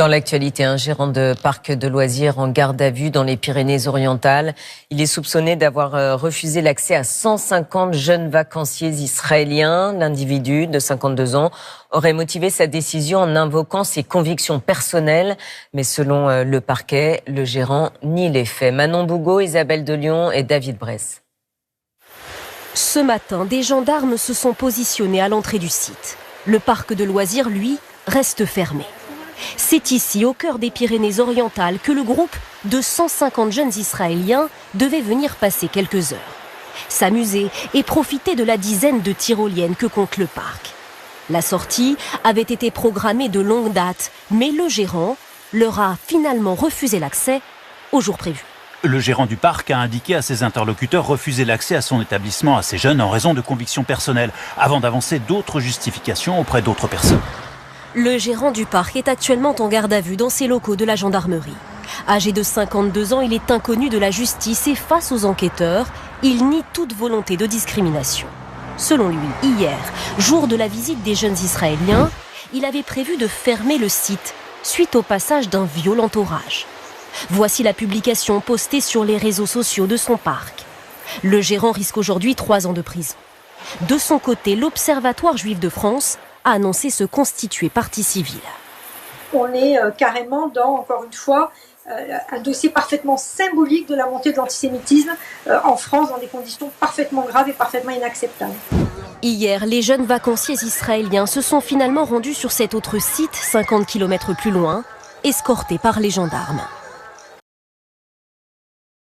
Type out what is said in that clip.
Dans l'actualité, un gérant de parc de loisirs en garde à vue dans les Pyrénées-Orientales. Il est soupçonné d'avoir refusé l'accès à 150 jeunes vacanciers israéliens. L'individu de 52 ans aurait motivé sa décision en invoquant ses convictions personnelles. Mais selon le parquet, le gérant nie les faits. Manon Bougot, Isabelle de Lyon et David Bress. Ce matin, des gendarmes se sont positionnés à l'entrée du site. Le parc de loisirs, lui, reste fermé. C'est ici, au cœur des Pyrénées-Orientales, que le groupe de 150 jeunes Israéliens devait venir passer quelques heures. S'amuser et profiter de la dizaine de tyroliennes que compte le parc. La sortie avait été programmée de longue date, mais le gérant leur a finalement refusé l'accès au jour prévu. Le gérant du parc a indiqué à ses interlocuteurs refuser l'accès à son établissement à ces jeunes en raison de convictions personnelles, avant d'avancer d'autres justifications auprès d'autres personnes. Le gérant du parc est actuellement en garde à vue dans ses locaux de la gendarmerie. Âgé de 52 ans, il est inconnu de la justice et face aux enquêteurs, il nie toute volonté de discrimination. Selon lui, hier, jour de la visite des jeunes Israéliens, il avait prévu de fermer le site suite au passage d'un violent orage. Voici la publication postée sur les réseaux sociaux de son parc. Le gérant risque aujourd'hui 3 ans de prison. De son côté, l'Observatoire juif de France a annoncé se constituer partie civile. On est carrément dans, encore une fois, un dossier parfaitement symbolique de la montée de l'antisémitisme en France dans des conditions parfaitement graves et parfaitement inacceptables. Hier, les jeunes vacanciers israéliens se sont finalement rendus sur cet autre site, 50 km plus loin, escortés par les gendarmes.